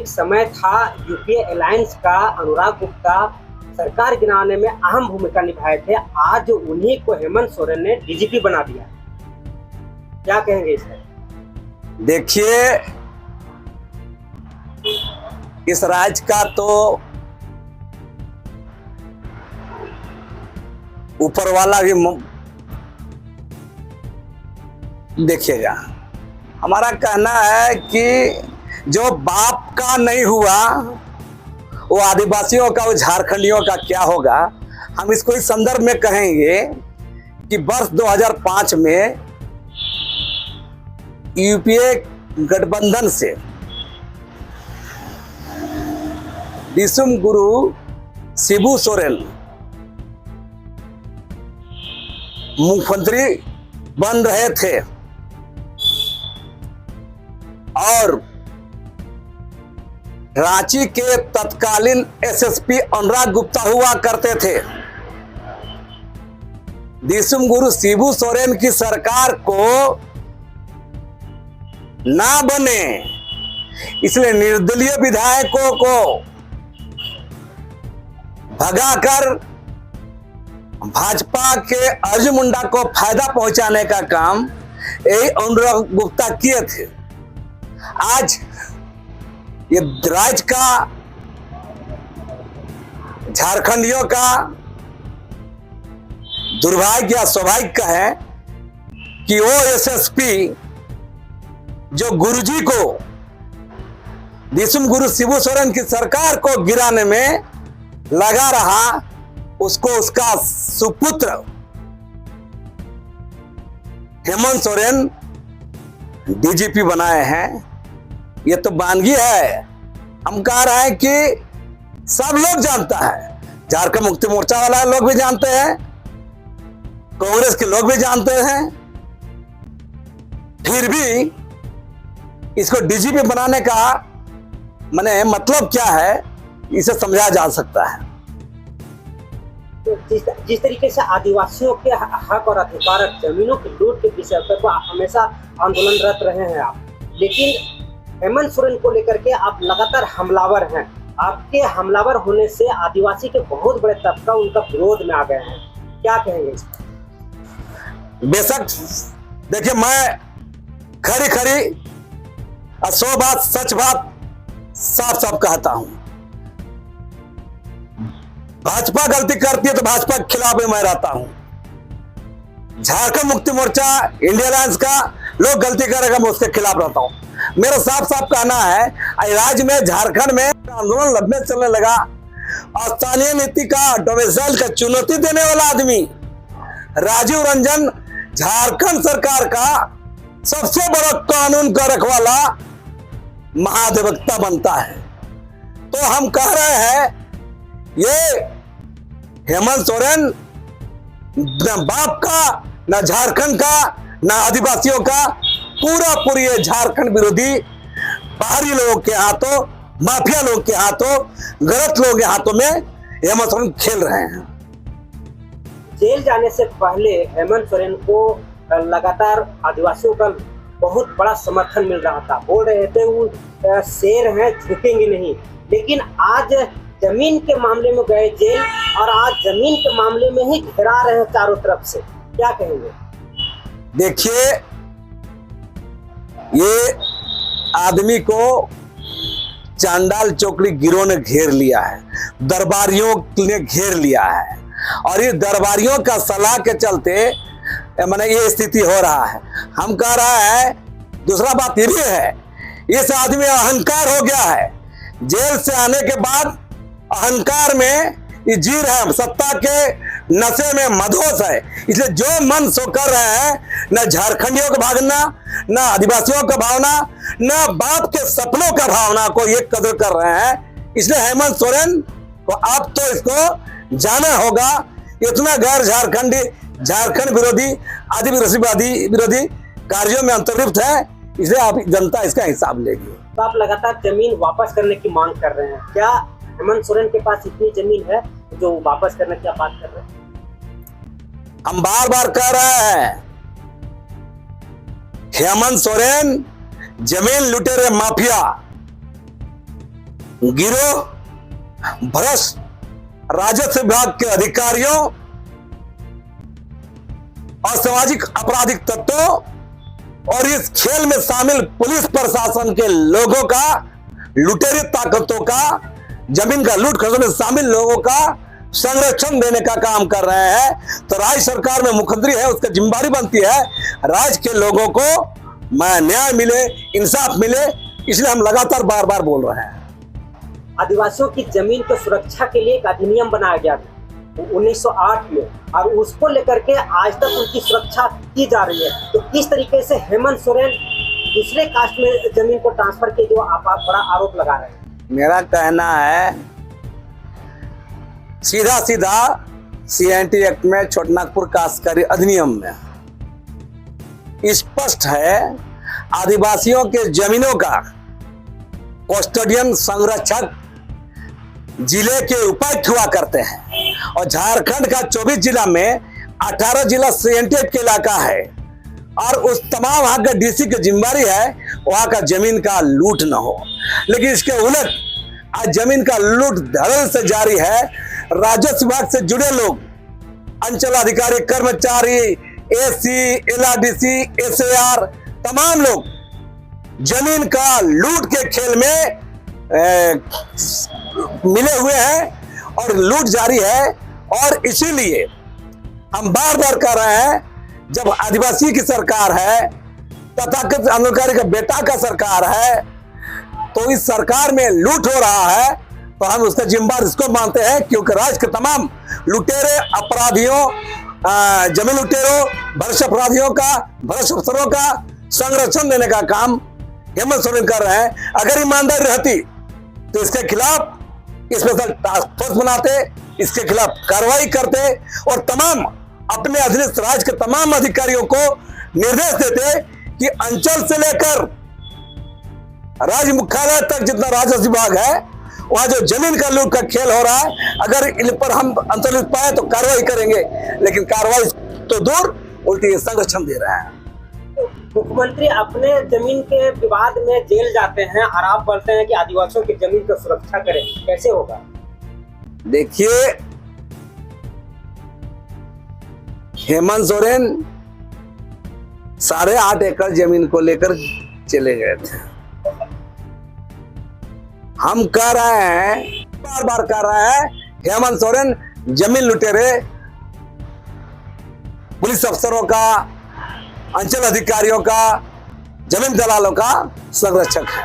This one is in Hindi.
एक समय था यूपीए अलायंस का अनुराग गुप्ता सरकार गिराने में अहम भूमिका निभाए थे। आज उन्हीं को हेमंत सोरेन ने डीजीपी बना दिया। क्या कहेंगे इस पर? देखिए, इस राज्य का तो ऊपर वाला भी देखिएगा। हमारा कहना है कि जो बाप का नहीं हुआ वो आदिवासियों का, वो झारखंडियों का क्या होगा। हम इसको इस संदर्भ में कहेंगे कि वर्ष 2005 में यूपीए गठबंधन से दिसुम गुरु शिबू सोरेन मुख्यमंत्री बन रहे थे और रांची के तत्कालीन एसएसपी अनुराग गुप्ता हुआ करते थे। दिसुम गुरु शिबू सोरेन की सरकार को ना बने, इसलिए निर्दलीय विधायकों को भगाकर भाजपा के अर्जुन मुंडा को फायदा पहुंचाने का काम यही अनुराग गुप्ता किए थे। आज ये राज्य का, झारखंडियों का दुर्भाग्य या सौभाग्य है कि वो एसएसपी जो गुरुजी को, दिसुम गुरु शिबू सोरेन की सरकार को गिराने में लगा रहा, उसको उसका सुपुत्र हेमंत सोरेन डीजीपी बनाए हैं। ये तो वानगी है। हम कह रहे हैं कि सब लोग जानता है, झारखंड मुक्ति मोर्चा वाला लोग भी जानते हैं, कांग्रेस के लोग भी जानते हैं, फिर भी इसको डीजीपी बनाने का माने मतलब क्या है, इसे समझा जा सकता है। तो जिस तरीके से आदिवासियों के हक और अधिकार, जमीनों की लूट के विषय पर हमेशा आंदोलनरत रहे हैं आप, लेकिन हेमंत सोरेन को लेकर के आप लगातार हमलावर हैं। आपके हमलावर होने से आदिवासी के बहुत बड़े तबका उनका विरोध में आ गए हैं। क्या कहेंगे इस पर? बेशक देखिए, मैं खरी खरी 100 बात, सच बात साफ साफ कहता हूं। भाजपा गलती करती है तो भाजपा के खिलाफ भी मैं रहता हूं। झारखंड मुक्ति मोर्चा, इंडिया अलायंस का लोग गलती करेगा, मैं उसके खिलाफ रहता हूं। मेरा साफ साफ कहना है, राज्य में, झारखंड में आंदोलन लड़ने चलने लगा। स्थानीय नीति का, डोमिसाइल का चुनौती देने वाला आदमी राजीव रंजन झारखंड सरकार का सबसे बड़ा कानून का रखवाला महाधिवक्ता बनता है। तो हम कह रहे हैं, ये हेमंत सोरेन न बाप का, न झारखंड का, न आदिवासियों का, पूरा पूरी झारखंड विरोधी बाहरी लोगों के हाथों, माफिया लोगों के हाथों, गलत लोगों के हाथों में हेमंत सोरेन खेल रहे हैं। जेल जाने से पहले हेमंत सोरेन को लगातार आदिवासियों का बहुत बड़ा समर्थन मिल रहा था। बोल रहे थे वो शेर हैं, झुकेंगे नहीं। लेकिन आज जमीन के मामले में गए जेल, और आज जमीन के मामले में ही घेरा रहे हैं चारों तरफ से। क्या कहेंगे? देखिए, ये आदमी को चांडाल चौकड़ी गिरोह ने घेर लिया है, दरबारियों ने घेर लिया है, और ये दरबारियों का सलाह के चलते माने ये स्थिति हो रहा है। हम कह रहा है, दूसरा बात ये भी है, इस आदमी अहंकार हो गया है। जेल से आने के बाद अहंकार में ये जी रहे हैं, सत्ता के नशे में मदहोश है। इसलिए जो मन सो कर रहे हैं, न झारखंडियों का भावना, न आदिवासियों का भावना, न बाप के सपनों का भावना को ये कदर कर रहे हैं। इसलिए हेमंत सोरेन को अब तो इसको जाना होगा। इतना गैर झारखंडी, झारखंड विरोधी, आदिवासी विरोधी कार्यों में अंतर्लिप्त है, इसलिए आप जनता इसका हिसाब लेगी। तो आप लगातार जमीन वापस करने की मांग कर रहे हैं। क्या हेमंत सोरेन के पास इतनी जमीन है जो वापस करने की आप बात कर रहे हैं? हम बार बार कह रहे हैं, हेमंत सोरेन जमीन लुटेरे माफिया गिरोह भ्रष्ट राजस्व विभाग के अधिकारियों, असामाजिक आपराधिक तत्वों और इस खेल में शामिल पुलिस प्रशासन के लोगों का, लुटेरी ताकतों का, जमीन का लूट खसोट में शामिल लोगों का संरक्षण देने का काम कर रहे हैं। तो राज्य सरकार में मुख्यमंत्री है, उसका जिम्मेदारी बनती है राज्य के लोगों को न्याय मिले, इंसाफ मिले, इसलिए हम लगातार बार बार बोल रहे हैं। आदिवासियों की जमीन की सुरक्षा के लिए एक अधिनियम बनाया गया था 1908 में, और उसको लेकर के आज तक उनकी सुरक्षा की जा रही है। तो किस तरीके से हेमंत सोरेन दूसरे कास्ट में जमीन को ट्रांसफर के जो आप बड़ा आरोप लगा रहे हैं? मेरा कहना है सीधा सीधा CNT एक्ट में छोटानागपुर काश्तकारी अधिनियम में स्पष्ट है, आदिवासियों के जमीनों का कस्टोडियन संरक्षक जिले के उपायुक्त हुआ करते हैं और झारखंड का 24 जिला में 18 जिला CNT एक्ट के इलाका है और उस तमाम वहां का DC की जिम्मेदारी है वहां का जमीन का लूट न हो। लेकिन इसके उलट आज जमीन का लूट धड़ल्ले से जारी है। राजस्व विभाग से जुड़े लोग, अंचल अधिकारी, कर्मचारी, AC, LRDC, SAR, तमाम लोग जमीन का लूट के खेल में मिले हुए हैं और लूट जारी है। और इसीलिए हम बार बार कह रहे हैं, जब आदिवासी की सरकार है, तथाकथित आंदोलनकारी का बेटा का सरकार है, तो इस सरकार में लूट हो रहा है तो हम उसका जिम्मेदार इसको मानते हैं, क्योंकि राज्य के तमाम लुटेरे अपराधियों, जमीन लुटेरों, भ्रष्ट अपराधियों का, भ्रष्ट अफसरों का संरक्षण देने का काम हेमंत सोरेन कर रहे हैं। अगर ईमानदारी रहती तो इसके खिलाफ स्पेशल टास्क फोर्स बनाते, इसके खिलाफ कार्रवाई करते और तमाम अपने अधीनस्थ राज्य के तमाम अधिकारियों को निर्देश देते कि अंचल से लेकर राज्य मुख्यालय तक जितना राजस्व विभाग है, वहां जो जमीन का लूट का खेल हो रहा है, अगर इन पर हम अंतर पाए तो कार्रवाई करेंगे। लेकिन कार्रवाई तो दूर, उल्टी संरक्षण दे रहे हैं। मुख्यमंत्री अपने जमीन के विवाद में जेल जाते हैं और आप बोलते हैं कि आदिवासियों की जमीन की सुरक्षा करें, कैसे होगा? देखिए, हेमंत सोरेन 8.5 एकड़ जमीन को लेकर चले गए थे। हम कह रहे हैं, बार बार कह रहे हैं, हेमंत सोरेन जमीन लुटेरे, पुलिस अफसरों का, अंचल अधिकारियों का, जमीन दलालों का संरक्षक है।